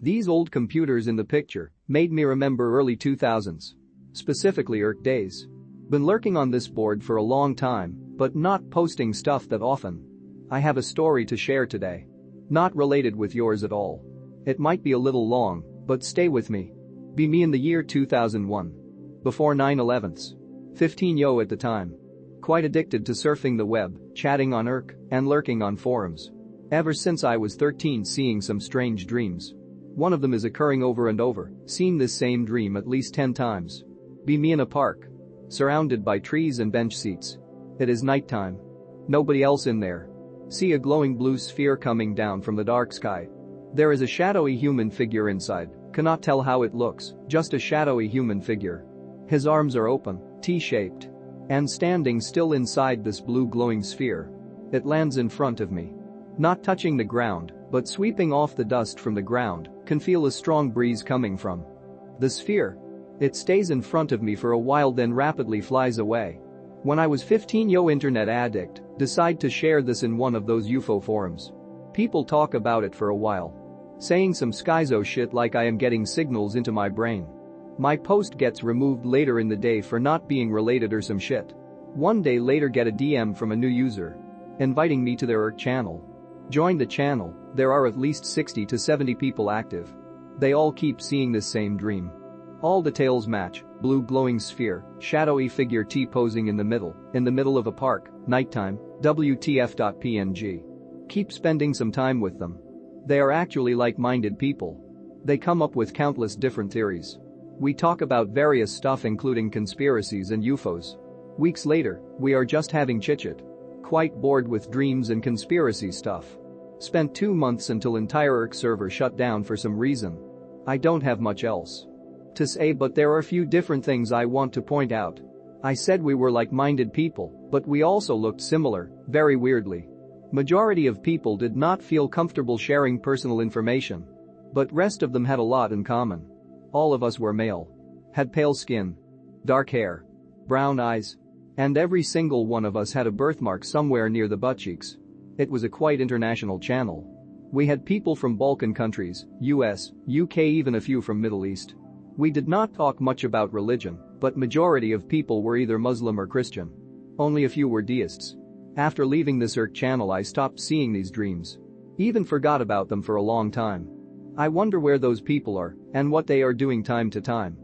These old computers in the picture made me remember early 2000s. Specifically ERC days. Been lurking on this board for a long time, but not posting stuff that often. I have a story to share today. Not related with yours at all. It might be a little long, but stay with me. Be me in the year 2001. Before 9/11s. 15 at the time. Quite addicted to surfing the web, chatting on ERC, and lurking on forums. Ever since I was 13, seeing some strange dreams. One of them is occurring over and over, seen this same dream at least 10 times. Be me in a park. Surrounded by trees and bench seats. It is nighttime. Nobody else in there. See a glowing blue sphere coming down from the dark sky. There is a shadowy human figure inside, cannot tell how it looks, just a shadowy human figure. His arms are open, T-shaped. And standing still inside this blue glowing sphere. It lands in front of me. Not touching the ground, but sweeping off the dust from the ground, can feel a strong breeze coming from the sphere. It stays in front of me for a while then rapidly flies away. When I was 15 internet addict, decide to share this in one of those UFO forums. People talk about it for a while. Saying some schizo shit like I am getting signals into my brain. My post gets removed later in the day for not being related or some shit. One day later get a DM from a new user. Inviting me to their channel. Join the channel, there are at least 60 to 70 people active. They all keep seeing this same dream. All details match, blue glowing sphere, shadowy figure T posing in the middle of a park, nighttime, WTF.png. Keep spending some time with them. They are actually like-minded people. They come up with countless different theories. We talk about various stuff including conspiracies and UFOs. Weeks later, we are just having chit-chat. Quite bored with dreams and conspiracy stuff. Spent 2 months until entire ERC server shut down for some reason. I don't have much else to say, but there are a few different things I want to point out. I said we were like-minded people, but we also looked similar, very weirdly. Majority of people did not feel comfortable sharing personal information. But rest of them had a lot in common. All of us were male. Had pale skin. Dark hair. Brown eyes. And every single one of us had a birthmark somewhere near the butt cheeks. It was a quite international channel. We had people from Balkan countries, US, UK, even a few from Middle East. We did not talk much about religion, but majority of people were either Muslim or Christian. Only a few were deists. After leaving this ERC channel I stopped seeing these dreams. Even forgot about them for a long time. I wonder where those people are and what they are doing time to time.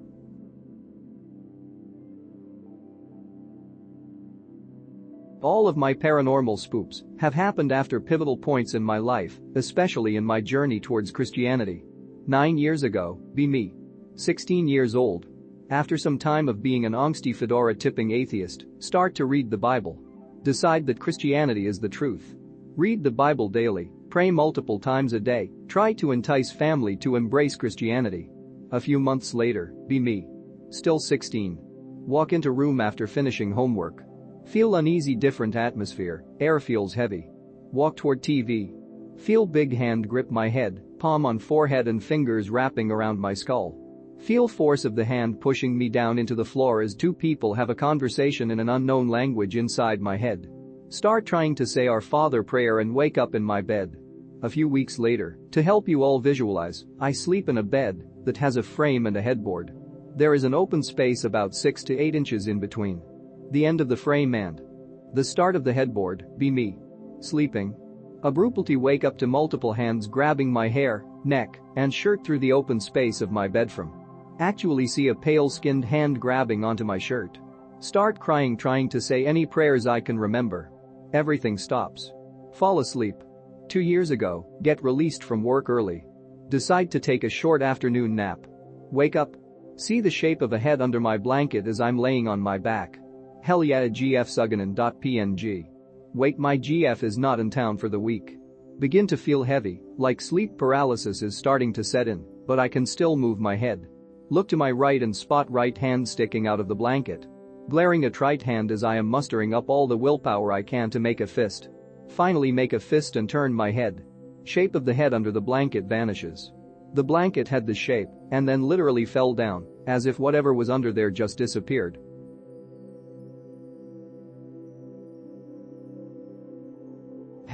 All of my paranormal spooks have happened after pivotal points in my life, especially in my journey towards Christianity. 9 years ago, be me. 16 years old. After some time of being an angsty fedora-tipping atheist, start to read the Bible. Decide that Christianity is the truth. Read the Bible daily, pray multiple times a day, try to entice family to embrace Christianity. A few months later, be me. Still 16. Walk into room after finishing homework. Feel uneasy, different atmosphere, air feels heavy. Walk toward TV. Feel big hand grip my head, palm on forehead and fingers wrapping around my skull. Feel force of the hand pushing me down into the floor as two people have a conversation in an unknown language inside my head. Start trying to say Our Father prayer and wake up in my bed. A few weeks later, to help you all visualize, I sleep in a bed that has a frame and a headboard. There is an open space about 6 to 8 inches in between the end of the frame and the start of the headboard, be me. Sleeping. Abruptly wake up to multiple hands grabbing my hair, neck, and shirt through the open space of my bedroom. Actually see a pale-skinned hand grabbing onto my shirt. Start crying trying to say any prayers I can remember. Everything stops. Fall asleep. 2 years ago, get released from work early. Decide to take a short afternoon nap. Wake up. See the shape of a head under my blanket as I'm laying on my back. Hell yeah, gf.png. Wait, my GF is not in town for the week. Begin to feel heavy, like sleep paralysis is starting to set in, but I can still move my head. Look to my right and spot right hand sticking out of the blanket. Glaring at right hand as I am mustering up all the willpower I can to make a fist. Finally make a fist and turn my head. Shape of the head under the blanket vanishes. The blanket had the shape and then literally fell down, as if whatever was under there just disappeared.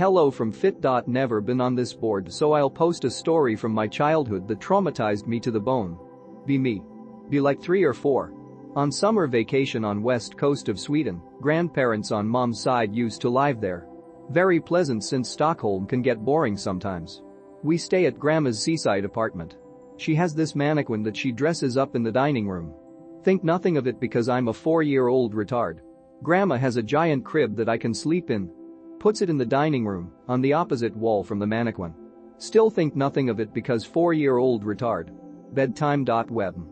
Hello from Fit. Never been on this board, so I'll post a story from my childhood that traumatized me to the bone. Be me. Be like 3 or 4. On summer vacation on west coast of Sweden, grandparents on mom's side used to live there. Very pleasant since Stockholm can get boring sometimes. We stay at grandma's seaside apartment. She has this mannequin that she dresses up in the dining room. Think nothing of it because I'm a 4-year-old retard. Grandma has a giant crib that I can sleep in. Puts it in the dining room, on the opposite wall from the mannequin. Still think nothing of it because 4-year-old retard. Bedtime. Web.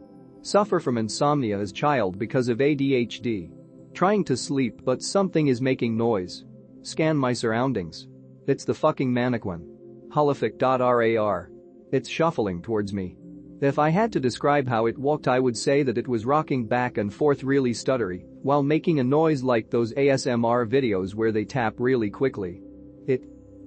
Suffer from insomnia as child because of ADHD. Trying to sleep but something is making noise. Scan my surroundings. It's the fucking mannequin. Holific.rar. It's shuffling towards me. If I had to describe how it walked, I would say that it was rocking back and forth really stuttery while making a noise like those ASMR videos where they tap really quickly. It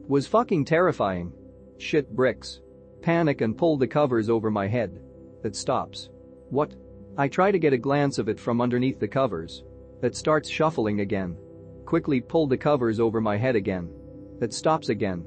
was fucking terrifying. Shit bricks. Panic and pull the covers over my head. It stops. What? I try to get a glance of it from underneath the covers. It starts shuffling again. Quickly pull the covers over my head again. It stops again.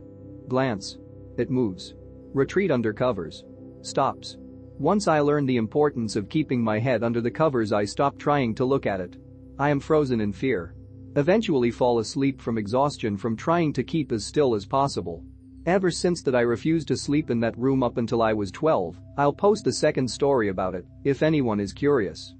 Glance. It moves. Retreat under covers. Stops. Once I learned the importance of keeping my head under the covers, I stopped trying to look at it. I am frozen in fear. Eventually fall asleep from exhaustion from trying to keep as still as possible. Ever since that I refused to sleep in that room up until I was 12. I'll post a second story about it if anyone is curious.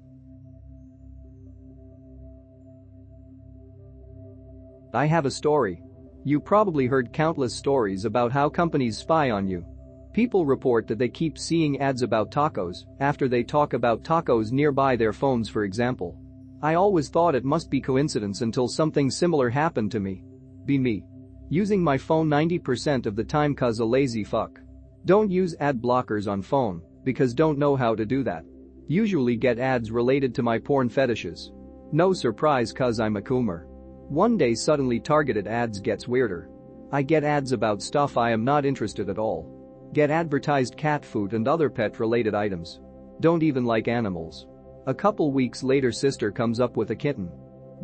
I have a story. You probably heard countless stories about how companies spy on you. People report that they keep seeing ads about tacos after they talk about tacos nearby their phones, for example. I always thought it must be coincidence until something similar happened to me. Be me. Using my phone 90% of the time cause a lazy fuck. Don't use ad blockers on phone because don't know how to do that. Usually get ads related to my porn fetishes. No surprise cause I'm a coomer. One day suddenly targeted ads gets weirder. I get ads about stuff I am not interested at all. Get advertised cat food and other pet-related items. Don't even like animals. A couple weeks later sister comes up with a kitten.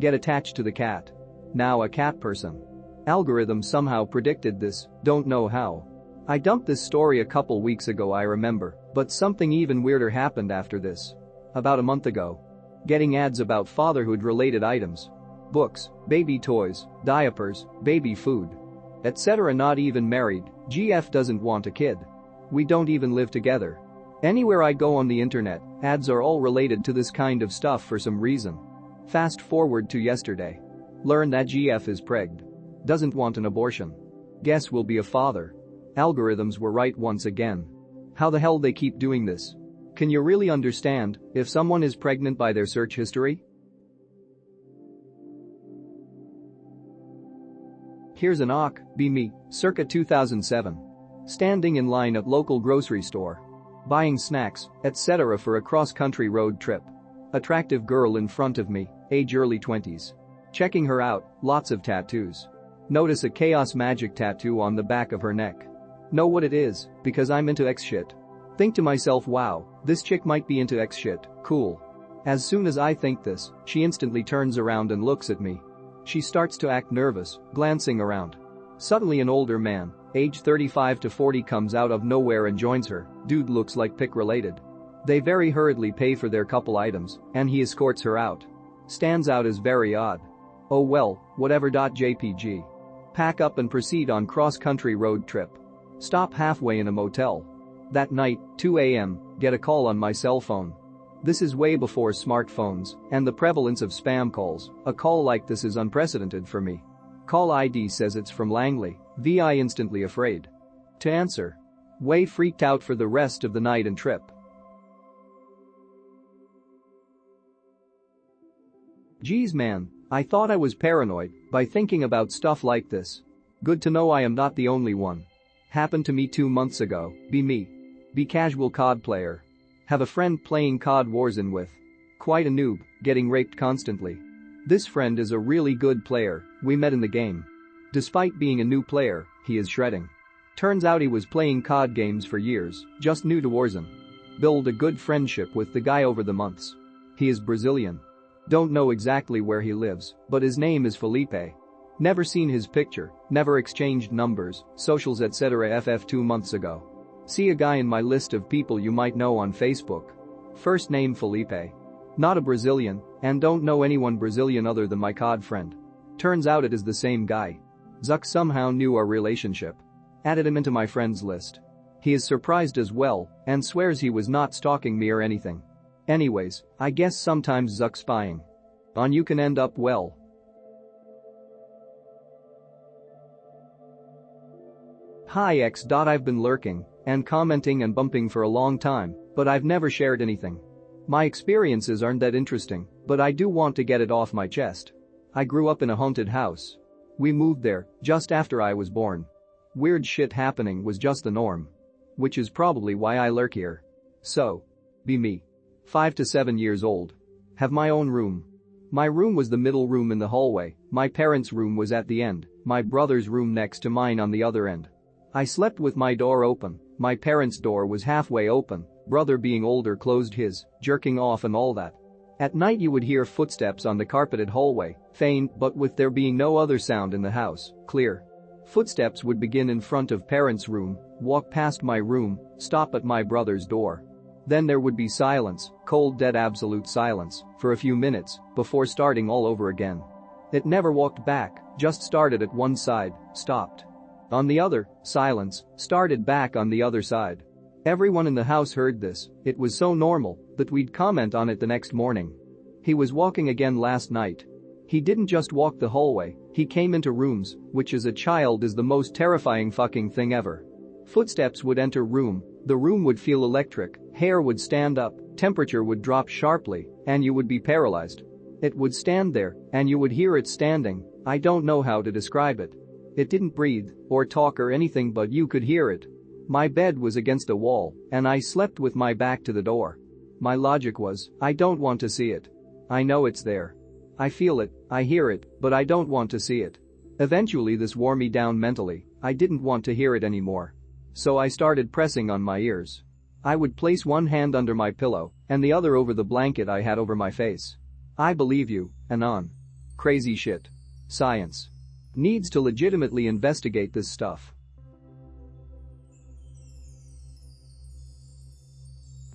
Get attached to the cat. Now a cat person. Algorithm somehow predicted this, don't know how. I dumped this story a couple weeks ago, I remember, but something even weirder happened after this. About a month ago. Getting ads about fatherhood-related items. Books, baby toys, diapers, baby food, etc. Not even married, GF doesn't want a kid. We don't even live together. Anywhere I go on the internet, ads are all related to this kind of stuff for some reason. Fast forward to yesterday. Learn that GF is pregged. Doesn't want an abortion. Guess will be a father. Algorithms were right once again. How the hell they keep doing this? Can you really understand if someone is pregnant by their search history? Here's an Be me, circa 2007. Standing in line at local grocery store. Buying snacks, etc. for a cross-country road trip. Attractive girl in front of me, age early 20s. Checking her out, lots of tattoos. Notice a chaos magic tattoo on the back of her neck. Know what it is, because I'm into X shit. Think to myself, wow, this chick might be into X shit, cool. As soon as I think this, she instantly turns around and looks at me. She starts to act nervous, glancing around. Suddenly an older man, age 35 to 40, comes out of nowhere and joins her. Dude looks like pick related. They very hurriedly pay for their couple items, and he escorts her out. Stands out as very odd. Oh well, whatever. JPG. Pack up and proceed on cross-country road trip. Stop halfway in a motel. That night, 2 a.m., get a call on my cell phone. This is way before smartphones and the prevalence of spam calls. A call like this is unprecedented for me. Call ID says it's from Langley. VI instantly afraid to answer. Way freaked out for the rest of the night and trip. Geez man, I thought I was paranoid by thinking about stuff like this. Good to know I am not the only one. Happened to me 2 months ago. Be me. Be casual COD player. Have a friend playing COD Warzone with. Quite a noob, getting raped constantly. This friend is a really good player, we met in the game. Despite being a new player, he is shredding. Turns out he was playing COD games for years, just new to Warzone. Build a good friendship with the guy over the months. He is Brazilian. Don't know exactly where he lives, but his name is Felipe. Never seen his picture, never exchanged numbers, socials etc. FF 2 months ago. See a guy in my list of people you might know on Facebook. First name Felipe. Not a Brazilian, and don't know anyone Brazilian other than my COD friend. Turns out it is the same guy. Zuck somehow knew our relationship. Added him into my friends list. He is surprised as well and swears he was not stalking me or anything. Anyways, I guess sometimes Zuck spying on you can end up well. Hi X. I've been lurking and commenting and bumping for a long time, but I've never shared anything. My experiences aren't that interesting, but I do want to get it off my chest. I grew up in a haunted house. We moved there just after I was born. Weird shit happening was just the norm. Which is probably why I lurk here. So. Be me. 5 to 7 years old. Have my own room. My room was the middle room in the hallway, my parents' room was at the end, my brother's room next to mine on the other end. I slept with my door open, my parents' door was halfway open, brother being older closed his, jerking off and all that. At night you would hear footsteps on the carpeted hallway, faint but with there being no other sound in the house, clear. Footsteps would begin in front of parents' room, walk past my room, stop at my brother's door. Then there would be silence, cold dead absolute silence, for a few minutes, before starting all over again. It never walked back, just started at one side, stopped. On the other, silence, started back on the other side. Everyone in the house heard this, it was so normal that we'd comment on it the next morning. He was walking again last night. He didn't just walk the hallway, he came into rooms, which as a child is the most terrifying fucking thing ever. Footsteps would enter room, the room would feel electric, hair would stand up, temperature would drop sharply, and you would be paralyzed. It would stand there, and you would hear it standing, I don't know how to describe it. It didn't breathe, or talk or anything but you could hear it. My bed was against a wall, and I slept with my back to the door. My logic was, I don't want to see it. I know it's there. I feel it, I hear it, but I don't want to see it. Eventually this wore me down mentally, I didn't want to hear it anymore. So I started pressing on my ears. I would place one hand under my pillow and the other over the blanket I had over my face. I believe you, Anon. Crazy shit. Science needs to legitimately investigate this stuff.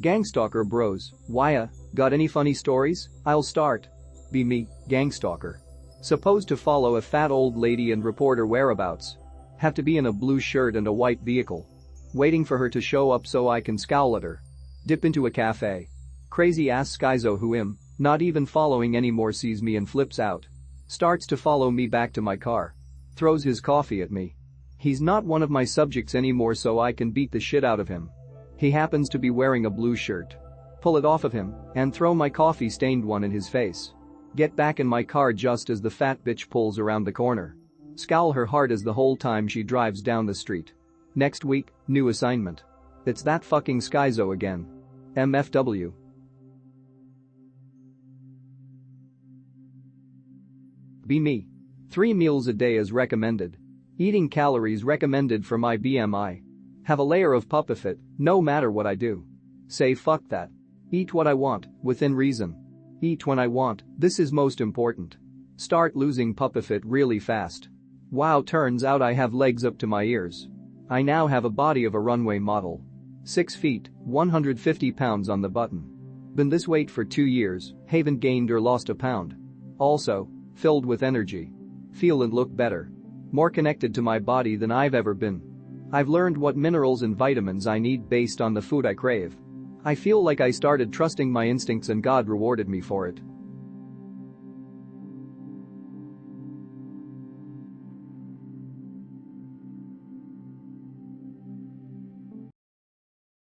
Gangstalker bros, why got any funny stories? I'll start. Be me, gangstalker. Supposed to follow a fat old lady and report her whereabouts. Have to be in a blue shirt and a white vehicle. Waiting for her to show up so I can scowl at her. Dip into a cafe. Crazy ass schizo who not even following anymore sees me and flips out. Starts to follow me back to my car. Throws his coffee at me. He's not one of my subjects anymore so I can beat the shit out of him. He happens to be wearing a blue shirt. Pull it off of him and throw my coffee-stained one in his face. Get back in my car just as the fat bitch pulls around the corner. Scowl her hard as the whole time she drives down the street. Next week, new assignment. It's that fucking schizo again. MFW. Be me. 3 meals a day is recommended. Eating calories recommended for my BMI. Have a layer of puppet fit, no matter what I do. Say fuck that. Eat what I want, within reason. Eat when I want, this is most important. Start losing puppet fit really fast. Wow, turns out I have legs up to my ears. I now have a body of a runway model. 6 feet, 150 pounds on the button. Been this weight for 2 years, haven't gained or lost a pound. Also, filled with energy. Feel and look better. More connected to my body than I've ever been. I've learned what minerals and vitamins I need based on the food I crave. I feel like I started trusting my instincts and God rewarded me for it.